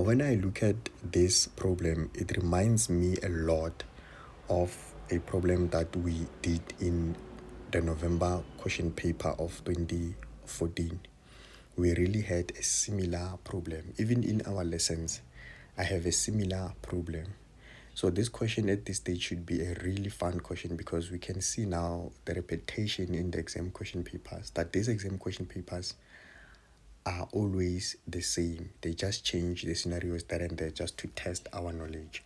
Now, when I look at this problem, it reminds me a lot of a problem that we did in the November question paper of 2014. We really had a similar problem. Even in our lessons, I have a similar problem. So this question at this stage should be a really fun question, because we can see now the repetition in the exam question papers, that these exam question papers are always the same. They just change the scenarios there and there just to test our knowledge.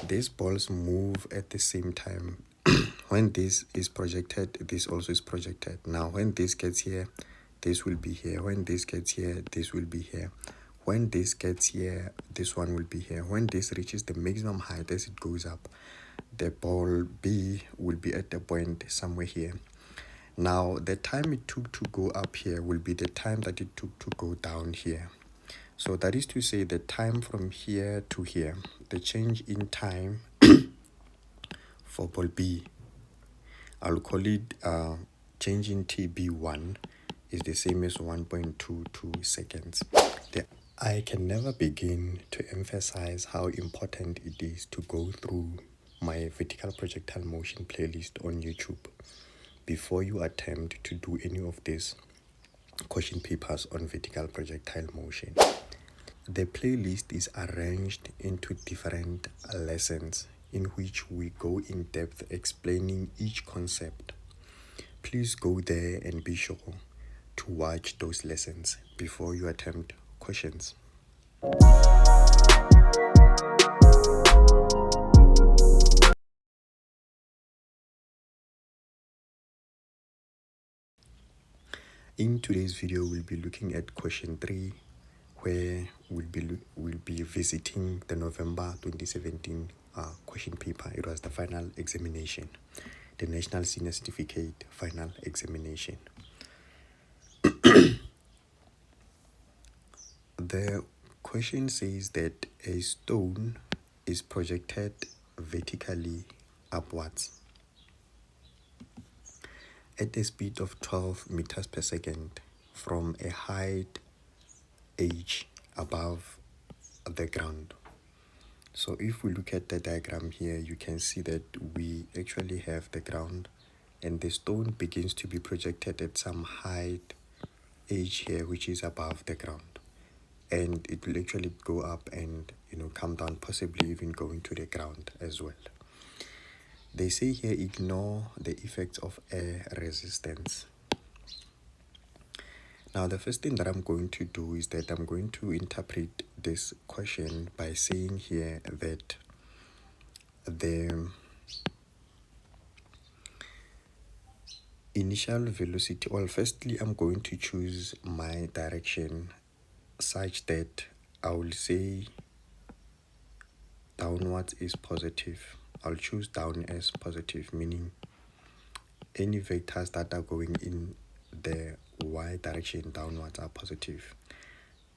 These balls move at the same time. When this is projected, this also is projected. Now, when this gets here, this will be here. When this gets here, this will be here. When this gets here, this one will be here. When this reaches the maximum height as it goes up, the ball B will be at the point somewhere here. Now, the time it took to go up here will be the time that it took to go down here. So that is to say, the time from here to here, the change in time for ball B, I'll call it change in TB1, is the same as 1.22 seconds. I can never begin to emphasize how important it is to go through my vertical projectile motion playlist on YouTube before you attempt to do any of these question papers on vertical projectile motion. The playlist is arranged into different lessons in which we go in depth explaining each concept. Please go there and be sure to watch those lessons before you attempt questions. In today's video, we'll be looking at question 3, where we'll be visiting the November 2017 question paper. It was the final examination, the National Senior Certificate final examination. The question says that a stone is projected vertically upwards at a speed of 12 meters per second from a height h above the ground. So if we look at the diagram here, you can see that we actually have the ground, and the stone begins to be projected at some height h here, which is above the ground, and it will actually go up and come down, possibly even going to the ground as well. They say here, ignore the effects of air resistance. Now, the first thing that I'm going to do is that I'm going to interpret this question by saying here that the initial velocity, well, firstly, I'm going to choose my direction such that I will say downwards is positive. I'll choose down as positive, meaning any vectors that are going in the y direction downwards are positive.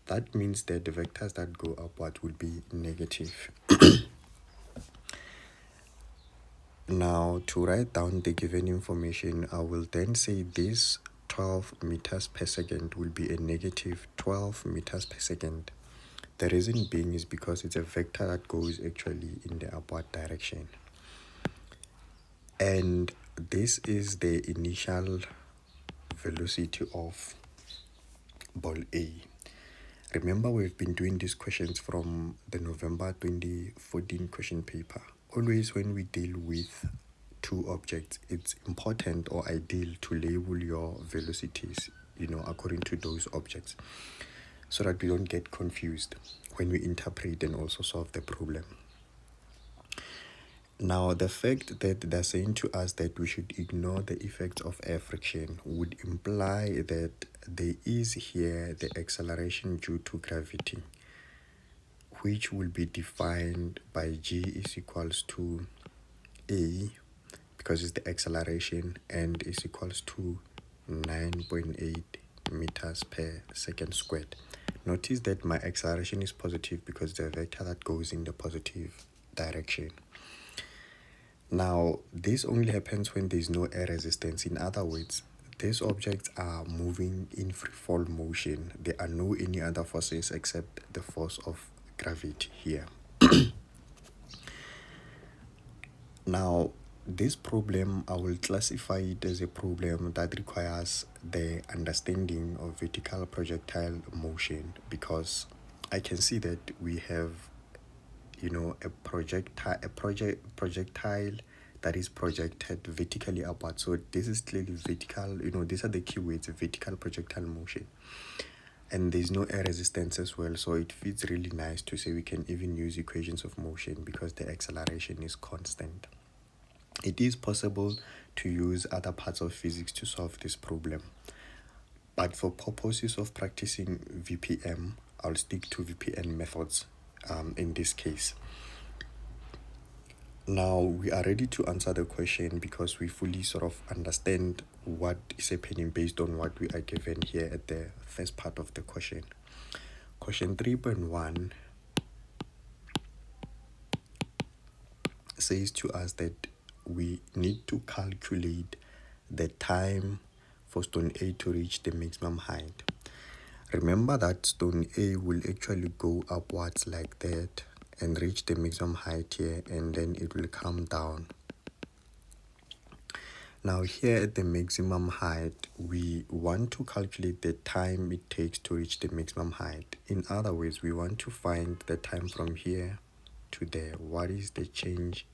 That means that the vectors that go upward will be negative. Now, to write down the given information, I will then say this 12 meters per second will be a negative 12 meters per second. The reason being is because it's a vector that goes actually in the upward direction. And this is the initial velocity of ball A. Remember, we've been doing these questions from the November 2014 question paper. Always when we deal with two objects, it's important or ideal to label your velocities, according to those objects, so that we don't get confused when we interpret and also solve the problem. Now, the fact that they're saying to us that we should ignore the effects of air friction would imply that there is here the acceleration due to gravity, which will be defined by G is equals to A, because it's the acceleration, and is equals to 9.8 meters per second squared. Notice that my acceleration is positive because the vector that goes in the positive direction. Now, this only happens when there is no air resistance. In other words, these objects are moving in free fall motion. There are no any other forces except the force of gravity here. Now, this problem, I will classify it as a problem that requires the understanding of vertical projectile motion, because I can see that we have, a projectile that is projected vertically upward. So this is clearly vertical. These are the keywords: vertical projectile motion. And there's no air resistance as well, so it fits really nice to say we can even use equations of motion because the acceleration is constant. It is possible to use other parts of physics to solve this problem, but for purposes of practicing VPM, I'll stick to VPN methods in this case. Now we are ready to answer the question because we fully sort of understand what is happening based on what we are given here at the first part of the question. Question 3.1 says to us that we need to calculate the time for stone A to reach the maximum height. Remember that stone A will actually go upwards like that and reach the maximum height here, and then it will come down. Now here at the maximum height, we want to calculate the time it takes to reach the maximum height. In other words, we want to find the time from here to there. What is the change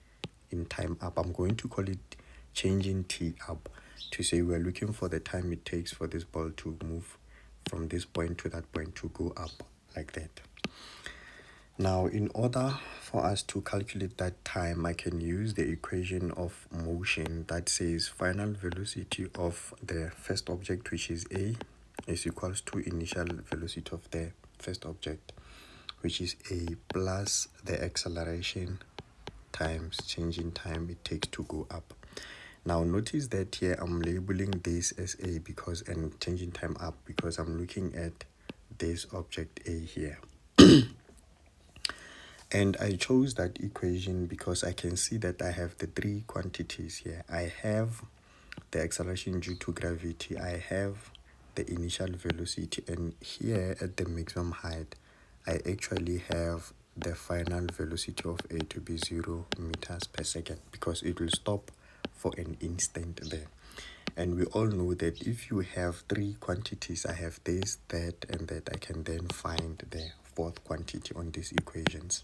in time up? I'm going to call it change in T up, to say we're looking for the time it takes for this ball to move from this point to that point, to go up like that. Now, in order for us to calculate that time, I can use the equation of motion that says final velocity of the first object, which is A, is equals to initial velocity of the first object, which is A, plus the acceleration times change in time it takes to go up. Now notice that here I'm labeling this as A and changing time up because I'm looking at this object A here. And I chose that equation because I can see that I have the three quantities here. I have the acceleration due to gravity, I have the initial velocity, and here at the maximum height, I actually have the final velocity of A to be 0 meters per second, because it will stop for an instant there. And we all know that if you have three quantities, I have this, that, and that, I can then find the fourth quantity on these equations.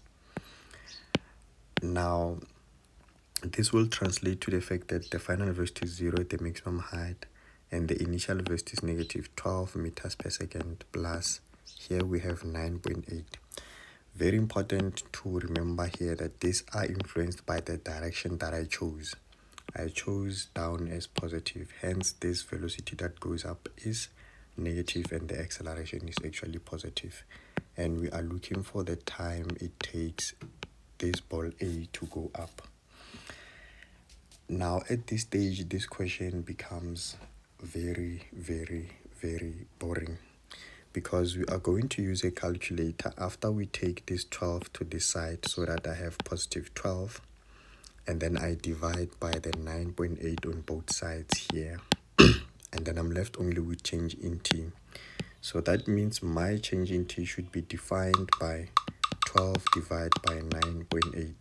Now, this will translate to the fact that the final velocity is 0 at the maximum height, and the initial velocity is negative 12 meters per second, plus here we have 9.8. Very important to remember here that these are influenced by the direction that I chose. I chose down as positive, hence this velocity that goes up is negative and the acceleration is actually positive. And we are looking for the time it takes this ball A to go up. Now at this stage, this question becomes very, very, very boring, because we are going to use a calculator after we take this 12 to this side, so that I have positive 12, and then I divide by the 9.8 on both sides here, and then I'm left only with change in T. So that means my change in T should be defined by 12 divided by 9.8.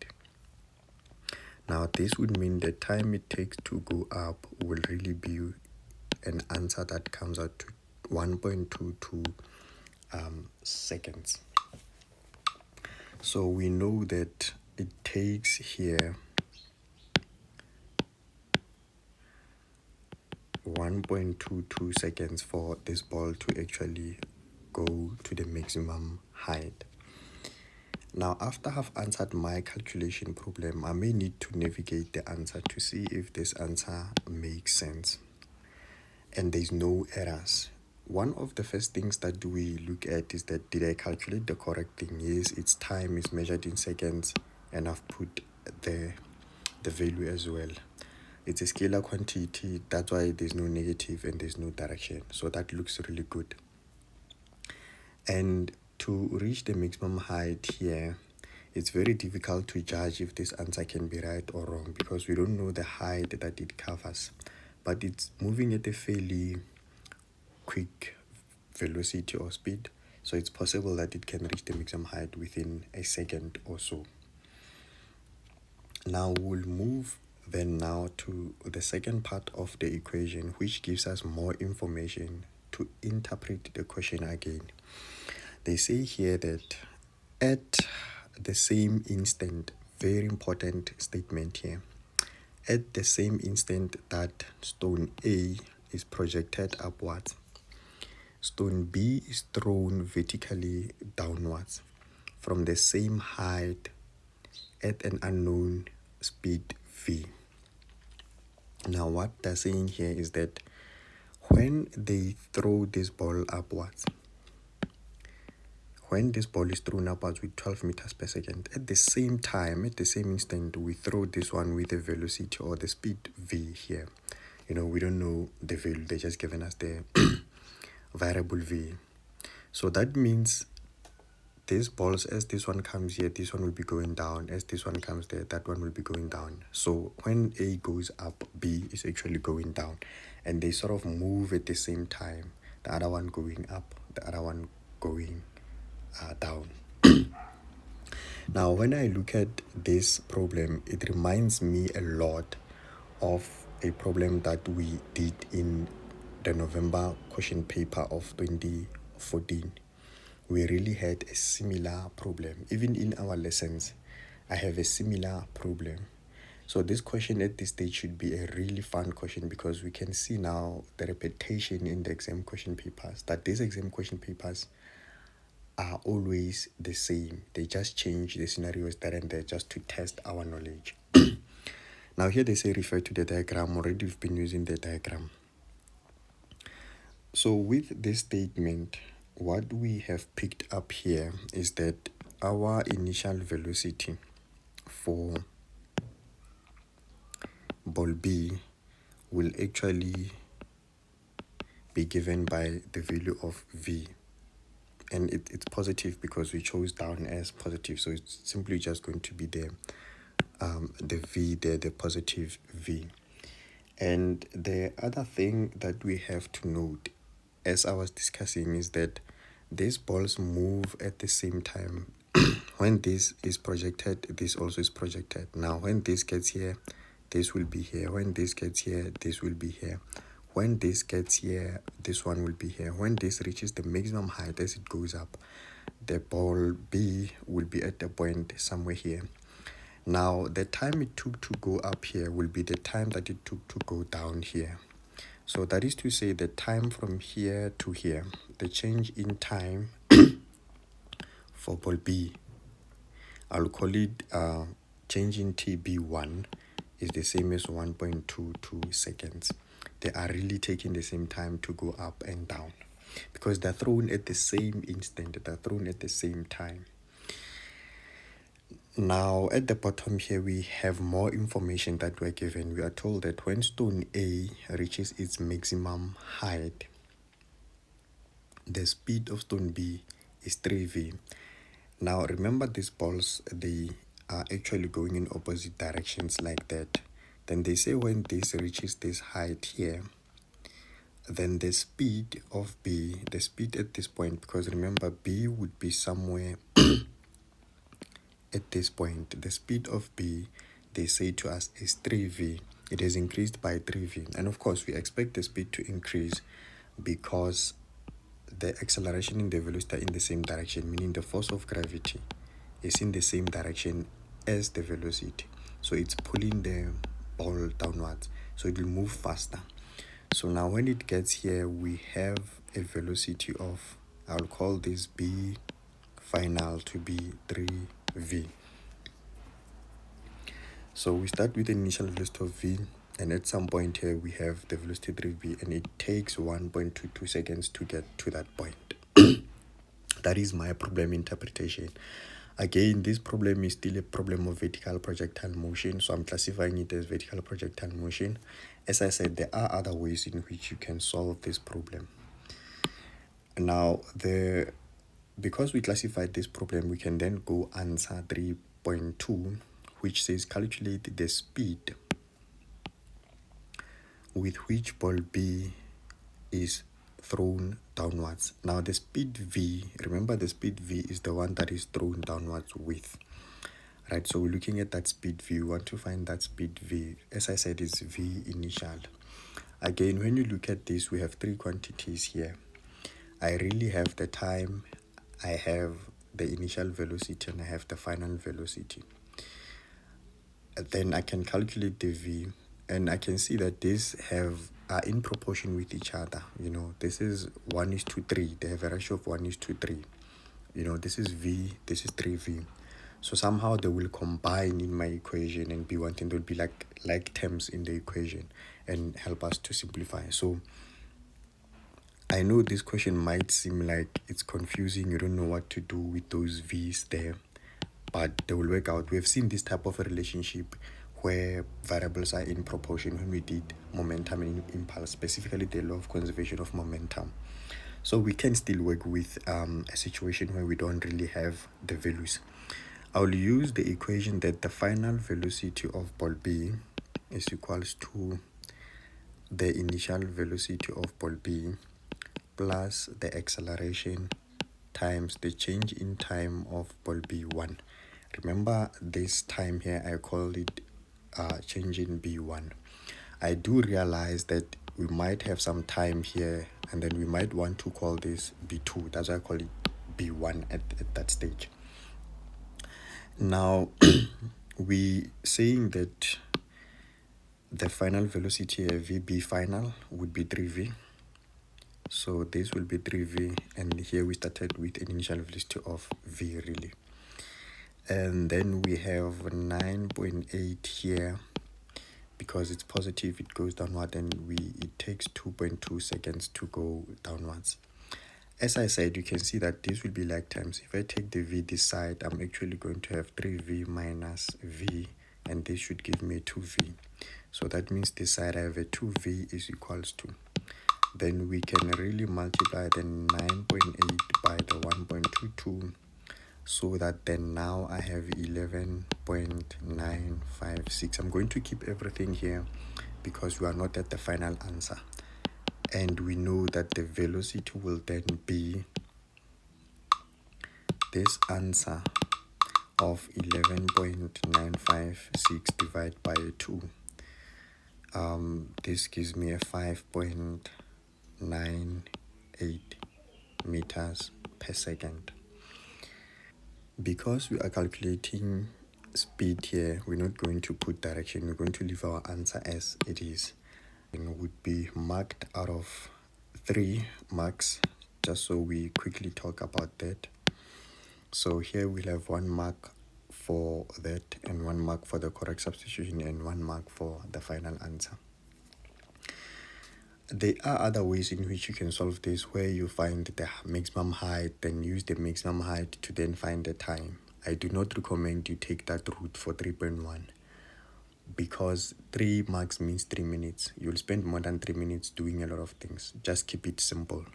Now this would mean the time it takes to go up will really be an answer that comes out to 1.22 seconds. So we know that it takes here 1.22 seconds for this ball to actually go to the maximum height. Now, after I've answered my calculation problem, I may need to navigate the answer to see if this answer makes sense and there's no errors. One of the first things that we look at is that, did I calculate the correct thing? Yes, its time is measured in seconds, and I've put the value as well. It's a scalar quantity, that's why there's no negative and there's no direction. So that looks really good. And to reach the maximum height here, it's very difficult to judge if this answer can be right or wrong, because we don't know the height that it covers. But it's moving at a fairly quick velocity or speed, So it's possible that it can reach the maximum height within a second or so. Now we'll move then now to the second part of the equation, which gives us more information to interpret the question again. They say here that at the same instant, very important statement here, at the same instant that stone A is projected upwards, stone B is thrown vertically downwards from the same height at an unknown speed v. Now what they're saying here is that when they throw this ball upwards, when this ball is thrown upwards with 12 meters per second, at the same time, at the same instant, we throw this one with the velocity or the speed v here. You know, we don't know the value, they're just giving us the variable v. So that means these balls, as this one comes here, this one will be going down. As this one comes there, that one will be going down. So when A goes up, B is actually going down. And they sort of move at the same time. The other one going up, the other one going down. Now, when I look at this problem, it reminds me a lot of a problem that we did in the November question paper of 2014. We really had a similar problem. Even in our lessons, I have a similar problem. So this question at this stage should be a really fun question, because we can see now the repetition in the exam question papers, that these exam question papers are always the same. They just change the scenarios there and there just to test our knowledge. Now here they say refer to the diagram. Already we've been using the diagram. So with this statement, what we have picked up here is that our initial velocity for ball B will actually be given by the value of V. And it's positive because we chose down as positive. So it's simply just going to be the V there, the positive V. And the other thing that we have to note, as I was discussing, is that these balls move at the same time. When this is projected, this also is projected. Now, when this gets here, this will be here. When this gets here, this will be here. When this gets here, this one will be here. When this reaches the maximum height as it goes up, the ball B will be at the point somewhere here. Now, the time it took to go up here will be the time that it took to go down here. So that is to say the time from here to here, the change in time for ball B, I'll call it change in TB1 is the same as 1.22 seconds. They are really taking the same time to go up and down because they're thrown at the same instant, they're thrown at the same time. Now, at the bottom here, we have more information that we're given. We are told that when stone A reaches its maximum height, the speed of stone B is 3v. Now, remember these balls, they are actually going in opposite directions like that. Then they say when this reaches this height here, then the speed of B, the speed at this point, because remember B would be somewhere at this point, the speed of B, they say to us, is 3v. It has increased by 3v. And of course, we expect the speed to increase because the acceleration and the velocity are in the same direction, meaning the force of gravity is in the same direction as the velocity. So it's pulling the ball downwards, so it will move faster. So now when it gets here, we have a velocity of, I'll call this B final to be 3v. So we start with the initial velocity of v, and at some point here we have the velocity 3v, and it takes 1.22 seconds to get to that point. That is my problem interpretation. Again, this problem is still a problem of vertical projectile motion, so I'm classifying it as vertical projectile motion. As I said, there are other ways in which you can solve this problem. Now, because we classified this problem, we can then go answer 3.2, which says calculate the speed with which ball B is thrown downwards. Now the speed v, remember the speed v is the one that is thrown downwards with. Right, so we're looking at that speed v. We want to find that speed v. As I said, it's v initial. Again, when you look at this, we have three quantities here. I really have the time, I have the initial velocity, and I have the final velocity. Then I can calculate the v, and I can see that these are in proportion with each other. You know, this is 1:3. They have a ratio of 1:3. You know, this is v, this is 3v. So somehow they will combine in my equation and be one thing. They'll be like terms in the equation and help us to simplify. So I know this question might seem like it's confusing. You don't know what to do with those v's there, but they will work out. We have seen this type of a relationship where variables are in proportion when we did momentum and impulse, specifically the law of conservation of momentum. So we can still work with a situation where we don't really have the values. I'll use the equation that the final velocity of ball B is equals to the initial velocity of ball B plus the acceleration times the change in time of ball B1. Remember this time here, I called it change in B1. I do realize that we might have some time here, and then we might want to call this B2. That's why I call it B1 at that stage. Now, we saying that the final velocity here, VB final, would be 3V. So this will be 3V, and here we started with an initial velocity of V really. And then we have 9.8 here. Because it's positive, it goes downward, and it takes 2.2 seconds to go downwards. As I said, you can see that this will be like times. If I take the v this side, I'm actually going to have 3v minus v, and this should give me 2v. So that means this side I have a 2v is equals to. Then we can really multiply the 9.8 by the 1.22, so that then now I have 11.956. I'm going to keep everything here because we are not at the final answer. And we know that the velocity will then be this answer of 11.956 divided by 2. This gives me a 5.98 meters per second. Because we are calculating speed here, we're not going to put direction. We're going to leave our answer as it is. It would be marked out of 3 marks, just so we quickly talk about that. So here we'll have 1 mark for that, and 1 mark for the correct substitution, and 1 mark for the final answer. There are other ways in which you can solve this, where you find the maximum height, then use the maximum height to then find the time. I do not recommend you take that route for 3.1, because 3 marks means 3 minutes. You'll spend more than 3 minutes doing a lot of things. Just keep it simple.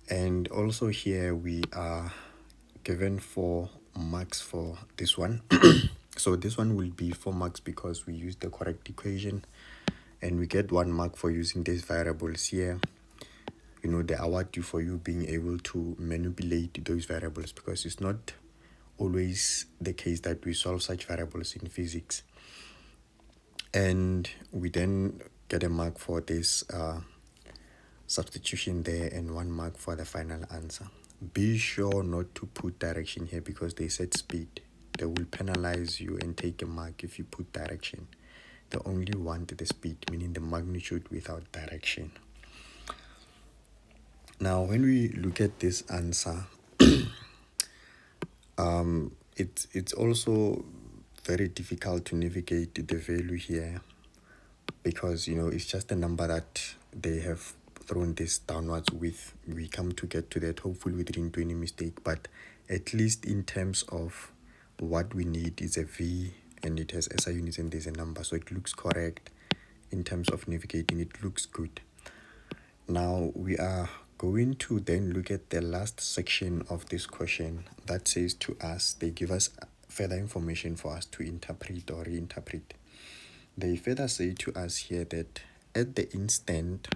And also here we are given 4 marks for this one. So this one will be 4 marks because we used the correct equation, and we get 1 mark for using these variables here. You know, they award you for you being able to manipulate those variables, because it's not always the case that we solve such variables in physics. And we then get a mark for this substitution there, and 1 mark for the final answer. Be sure not to put direction here, because they said speed. They will penalize you and take a mark if you put direction. They only want the speed, meaning the magnitude without direction. Now, when we look at this answer, it's also very difficult to navigate the value here, because, you know, it's just a number that they have thrown this downwards with. We come to get to that. Hopefully we didn't do any mistake, but at least in terms of what we need is a V, and it has SI units, and there's a number, so it looks correct. In terms of navigating, it looks good. Now we are going to then look at the last section of this question that says to us, they give us further information for us to interpret or reinterpret. They further say to us here that at the instant,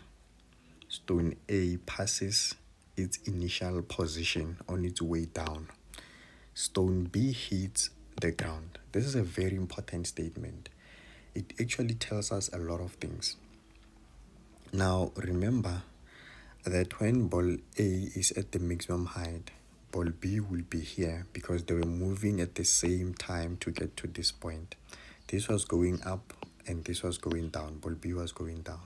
stone A passes its initial position on its way down. Stone B hits the ground. This is a very important statement. It actually tells us a lot of things. Now remember that when ball A is at the maximum height, ball B will be here because they were moving at the same time to get to this point. This was going up and this was going down. Ball B was going down.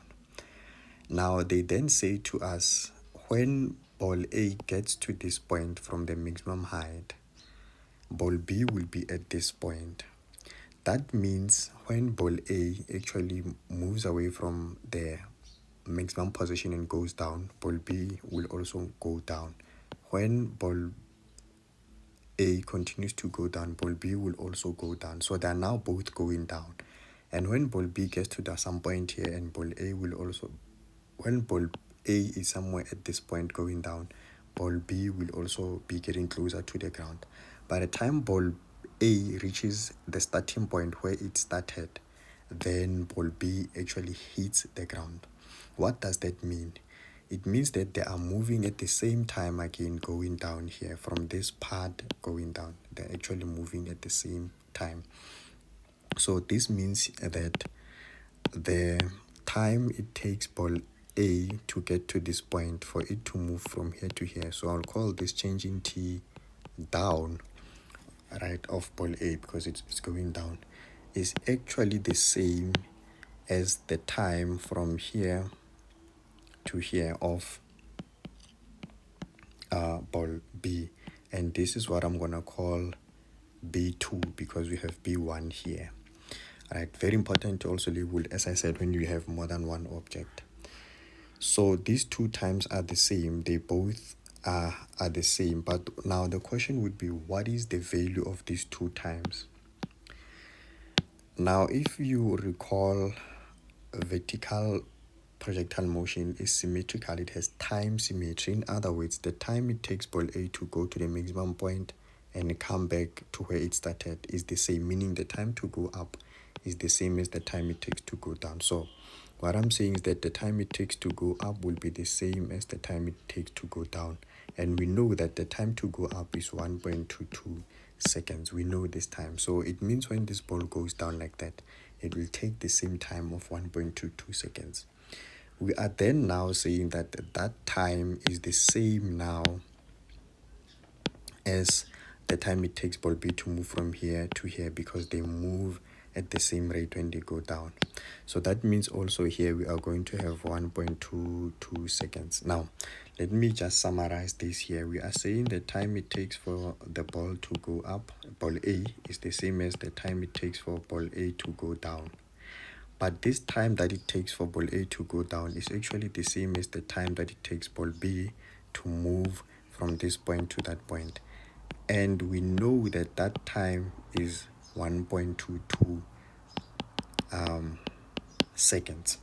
Now they then say to us, when ball A gets to this point from the maximum height, ball B will be at this point. That means when ball A actually moves away from the maximum position and goes down, ball B will also go down. When ball A continues to go down, ball B will also go down. So they are now both going down. And when ball B gets to some point here and ball A will also, when ball A is somewhere at this point going down, ball B will also be getting closer to the ground. By the time ball A reaches the starting point where it started, then ball B actually hits the ground. What does that mean? It means that they are moving at the same time again going down here from this part going down. They're actually moving at the same time. So this means that the time it takes ball A to get to this point for it to move from here to here. So I'll call this change in T down, right, of ball A because it's going down, is actually the same as the time from here to here of ball B. And this is what I'm going to call B2 because we have B1 here. Right, very important to also label, as I said, when you have more than one object. So these two times are the same. They both are the same. But now the question would be, what is the value of these two times? Now, if you recall, vertical projectile motion is symmetrical. It has time symmetry. In other words, the time it takes ball A to go to the maximum point and come back to where it started is the same, meaning the time to go up is the same as the time it takes to go down. So what I'm saying is that the time it takes to go up will be the same as the time it takes to go down. And we know that the time to go up is 1.22 seconds. We know this time. So it means when this ball goes down like that, it will take the same time of 1.22 seconds. We are then now saying that that time is the same now as the time it takes ball B to move from here to here because they move at the same rate when they go down. So that means also here we are going to have 1.22 seconds. Now, let me just summarize this here. We are saying the time it takes for the ball to go up, ball A, is the same as the time it takes for ball A to go down. But this time that it takes for ball A to go down is actually the same as the time that it takes ball B to move from this point to that point. And we know that that time is 1.22 seconds.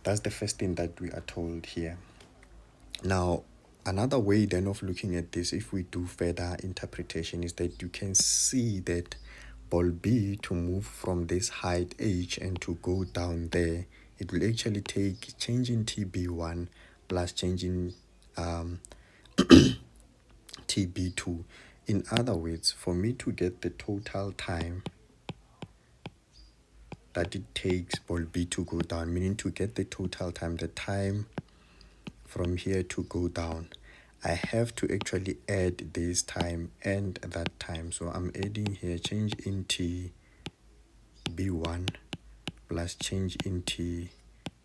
That's the first thing that we are told here. Now, another way then of looking at this, if we do further interpretation, is that you can see that ball B to move from this height H and to go down there, it will actually take changing TB1 plus changing TB2. In other words, for me to get the total time that it takes ball B to go down, meaning to get the total time, the time from here to go down, I have to actually add this time and that time. So I'm adding here change in T B1 plus change in T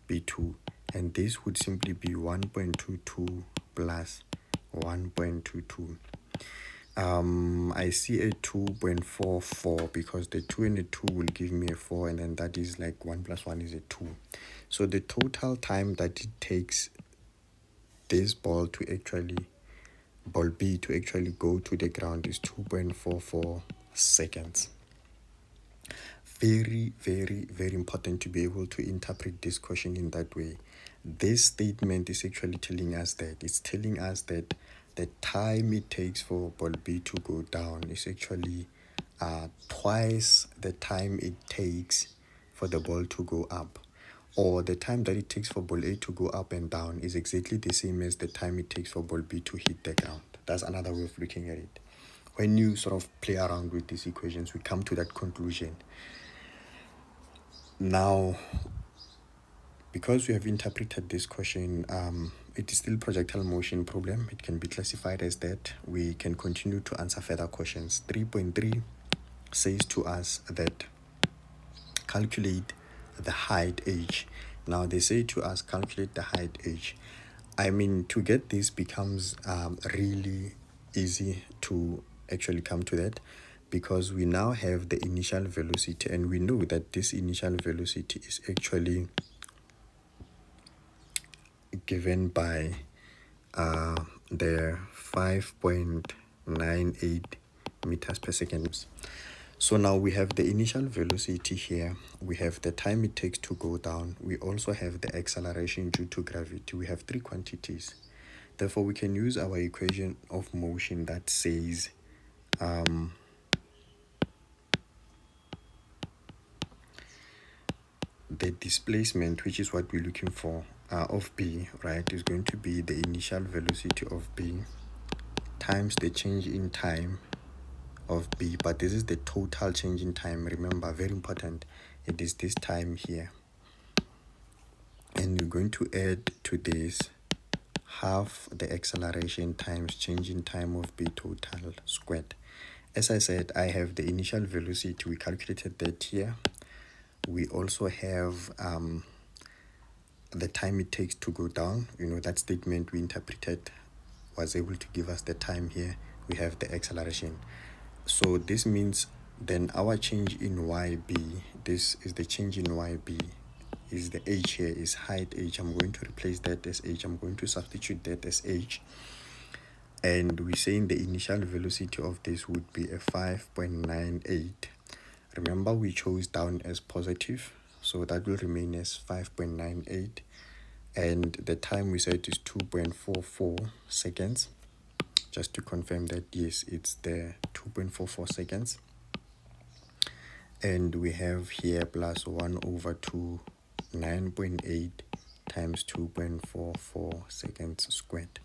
B2, and this would simply be 1.22 plus 1.22. I see a 2.44 because the 2 and the 2 will give me a 4, and then that is like 1 plus 1 is a 2. So the total time that it takes this ball B to actually go to the ground is 2.44 seconds. Very, very, very important to be able to interpret this question in that way. This statement is actually telling us that the time it takes for ball B to go down is actually twice the time it takes for the ball to go up. or the time that it takes for ball A to go up and down is exactly the same as the time it takes for ball B to hit the ground. That's another way of looking at it. When you sort of play around with these equations, we come to that conclusion. Now, because we have interpreted this question, it is still projectile motion problem. It can be classified as that. We can continue to answer further questions. 3.3 says to us that calculate the height h. Now they say to us calculate the height h. I mean, to get this becomes really easy to actually come to that, because we now have the initial velocity, and we know that this initial velocity is actually given by the 5.98 meters per second. So now we have the initial velocity here, we have the time it takes to go down, we also have the acceleration due to gravity. We have three quantities. Therefore, we can use our equation of motion that says the displacement, which is what we're looking for, of B, right, is going to be the initial velocity of B times the change in time of B, but this is the total change in time. Remember, very important, it is this time here, and you're going to add to this half the acceleration times change in time of B total squared. As I said, I have the initial velocity, we calculated that here. We also have the time it takes to go down. You know, that statement we interpreted was able to give us the time here. We have the acceleration. So this means then our change in YB, this is the change in YB, is the h here, is height h. I'm going to replace that as h. I'm going to substitute that as h. And we're saying the initial velocity of this would be a 5.98. Remember, we chose down as positive, so that will remain as 5.98. And the time we said is 2.44 seconds. Just to confirm that, yes, it's the 2.44 seconds. And we have here plus 1 over 2, 9.8 times 2.44 seconds squared.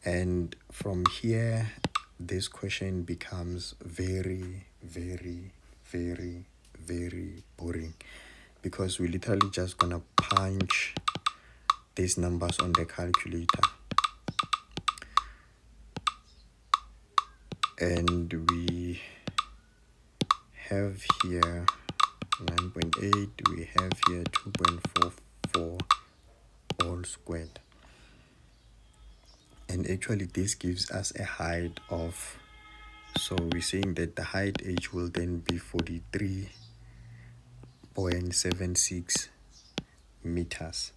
And from here, this question becomes very, very, very, very boring, because we're literally just gonna punch these numbers on the calculator, and we have here 9.8, we have here 2.44 all squared, and actually this gives us a height of, so we're saying that the height h will then be 43.76 meters.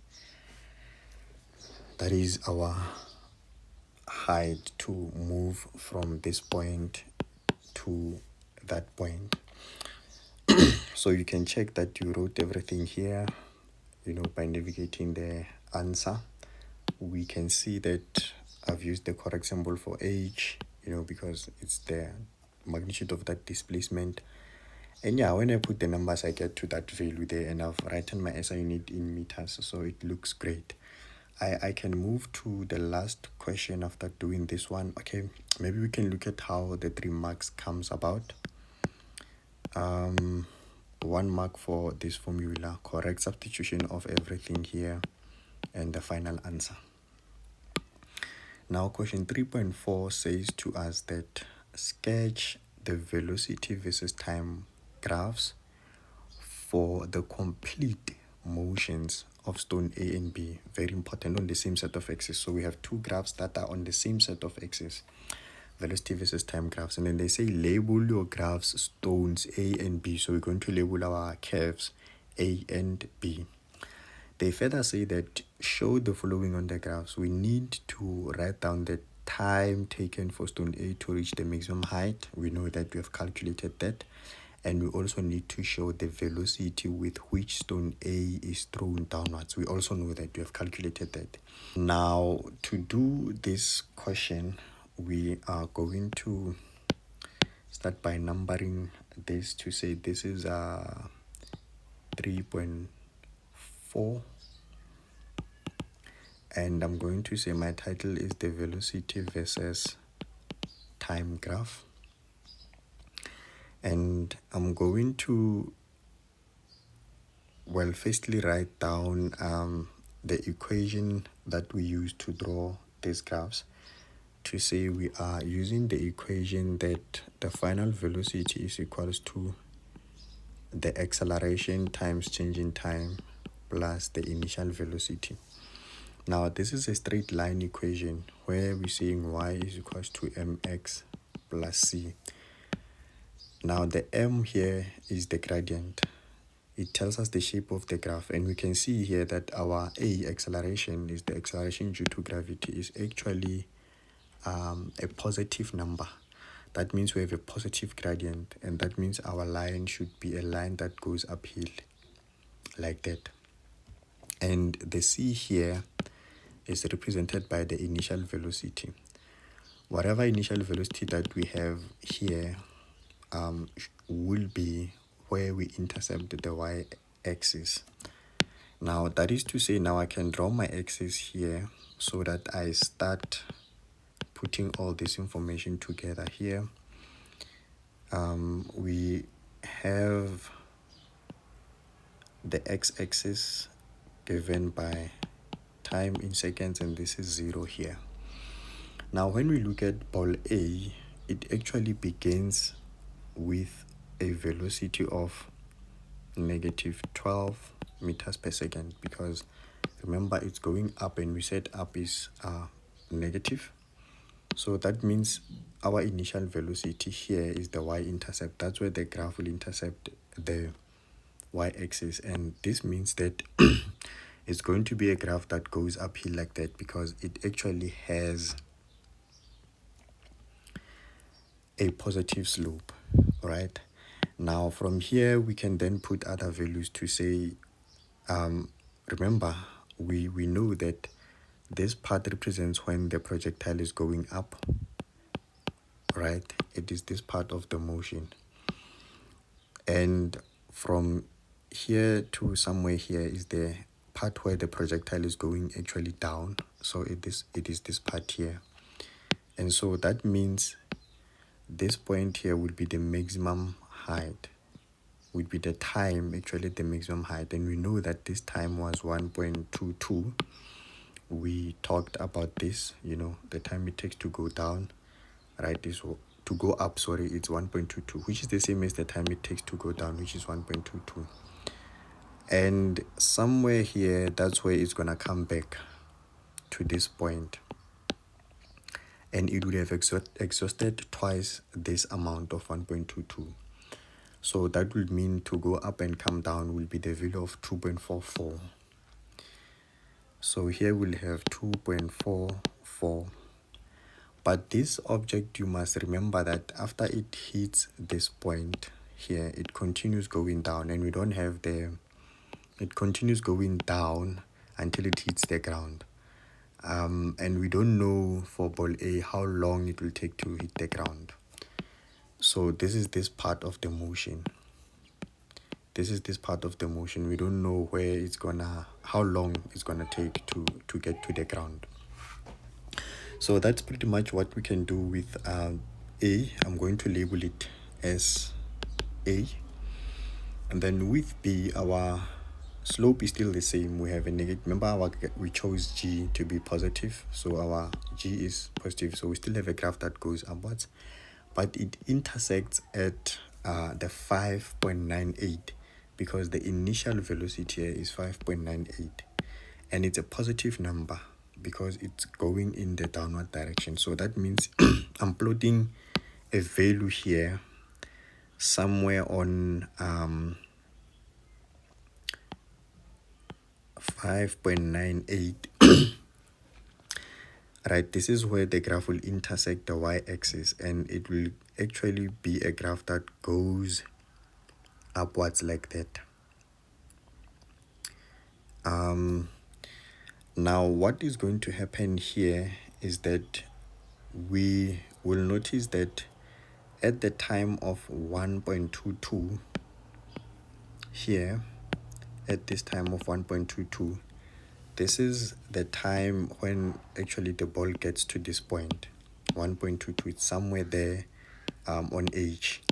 That is our height to move from this point to that point. So you can check that you wrote everything here, you know, by navigating the answer. We can see that I've used the correct symbol for h, you know, because it's the magnitude of that displacement. And yeah, when I put the numbers, I get to that value there, and I've written my SI unit in meters, so it looks great. I can move to the last question after doing this one. Okay, maybe we can look at how the 3 marks comes about. 1 mark for this formula, correct substitution of everything here, and the final answer. Now question 3.4 says to us that sketch the velocity versus time graphs for the complete motions of stone A and B. Very important, on the same set of axes. So we have two graphs that are on the same set of axes, velocity versus time graphs, and then they say label your graphs stones A and B. So we're going to label our curves A and B. They further say that show the following on the graphs. We need to write down the time taken for stone A to reach the maximum height. We know that we have calculated that. And we also need to show the velocity with which stone A is thrown downwards. We also know that we have calculated that. Now, to do this question, we are going to start by numbering this to say this is 3.4, 2.4, and I'm going to say my title is the velocity versus time graph, and I'm going to, well, firstly write down the equation that we use to draw these graphs, to say we are using the equation that the final velocity is equals to the acceleration times change in time plus the initial velocity. Now this is a straight line equation where we're saying y is equals to mx plus c. Now the m here is the gradient. It tells us the shape of the graph, and we can see here that our a acceleration is the acceleration due to gravity is actually a positive number. That means we have a positive gradient, and that means our line should be a line that goes uphill like that. And the c here is represented by the initial velocity. Whatever initial velocity that we have here will be where we intercept the y-axis. Now that is to say, now I can draw my axis here so that I start putting all this information together here. We have the x-axis given by time in seconds, and this is 0 here. Now when we look at ball A, it actually begins with a velocity of -12 meters per second, because remember it's going up, and we said up is negative. So that means our initial velocity here is the y-intercept. That's where the graph will intercept the y-axis, and this means that it's going to be a graph that goes uphill like that, because it actually has a positive slope, right? Now from here we can then put other values to say, remember we know that this part represents when the projectile is going up, right? It is this part of the motion, and from here to somewhere here is the part where the projectile is going actually down. So it is this part here, and so that means this point here would be the maximum height, would be the time actually the maximum height, and we know that this time was 1.22. We talked about this, you know, the time it takes to go down, right, is to go up, sorry, it's 1.22, which is the same as the time it takes to go down, which is 1.22. And somewhere here, that's where it's gonna come back to this point, and it would have exhausted twice this amount of 1.22. So that would mean to go up and come down will be the value of 2.44. So here we'll have 2.44. But this object, you must remember that after it hits this point here, it continues going down, and we don't have it continues going down until it hits the ground. And we don't know for ball A how long it will take to hit the ground. So this is this part of the motion. This is this part of the motion. We don't know where it's gonna, how long it's gonna take to get to the ground. So that's pretty much what we can do with A. I'm going to label it as A. And then with B, our slope is still the same. We have a negative. Remember, we chose G to be positive, so our G is positive. So we still have a graph that goes upwards, but it intersects at the 5.98, because the initial velocity here is 5.98, and it's a positive number because it's going in the downward direction. So that means I'm plotting a value here somewhere on 5.98. Right, this is where the graph will intersect the y-axis, and it will actually be a graph that goes upwards like that. Now what is going to happen here is that we will notice that at the time of 1.22 here, at this time of 1.22, this is the time when actually the ball gets to this point. 1.22, it's somewhere there on H,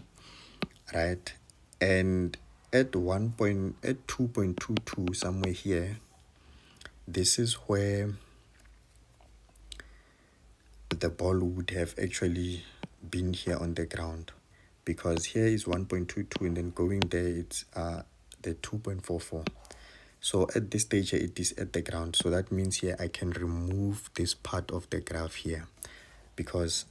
right? And at 2.22, somewhere here, this is where the ball would have actually been here on the ground, because here is 1.22 and then going there it's the 2.44. So at this stage here, it is at the ground. So that means here I can remove this part of the graph here, because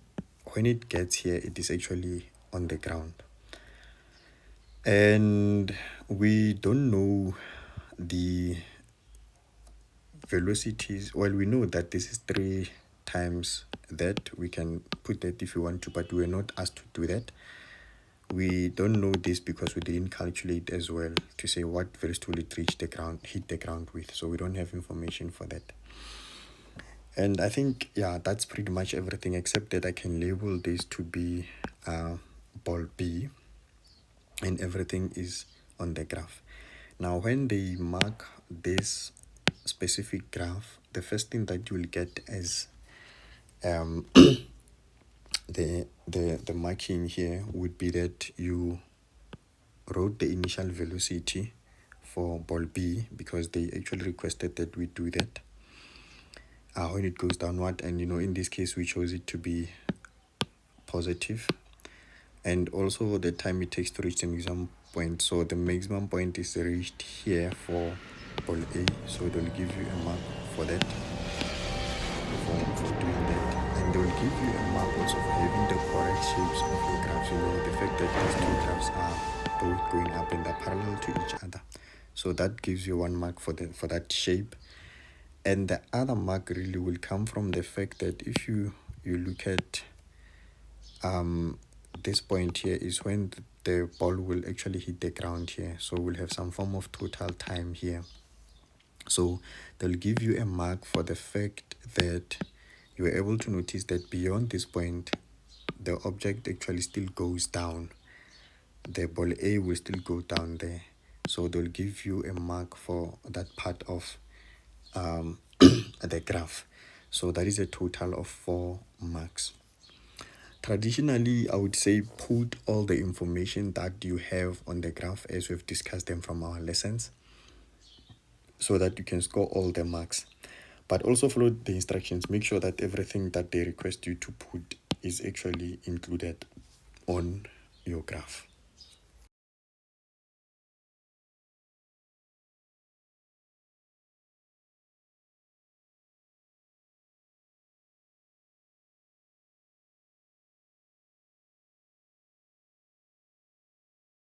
when it gets here, it is actually on the ground. And we don't know the velocities. Well, we know that this is 3 times that. We can put that if you want to, but we're not asked to do that. We don't know this because we didn't calculate as well to say what velocity will it reach the ground, hit the ground with. So we don't have information for that. And I think, yeah, that's pretty much everything, except that I can label this to be ball B, and everything is on the graph. Now, when they mark this specific graph, the first thing that you will get is the marking here would be that you wrote the initial velocity for ball B, because they actually requested that we do that when it goes downward, and in this case we chose it to be positive, and also the time it takes to reach the maximum point. So the maximum point is reached here for ball A, so they'll give you a mark for that, for doing that, and they will give you a mark also for having the correct shapes of your graphs. The fact that these two graphs are both going up and they're parallel to each other, so that gives you 1 mark for that shape. And the other mark really will come from the fact that if you look at this point here is when the ball will actually hit the ground here, so we'll have some form of total time here. So they'll give you a mark for the fact that you were able to notice that beyond this point the object actually still goes down. The ball A will still go down there, so they'll give you a mark for that part of the graph. So that is a total of 4 marks. Traditionally, I would say put all the information that you have on the graph as we've discussed them from our lessons, so that you can score all the marks. But also follow the instructions. Make sure that everything that they request you to put is actually included on your graph.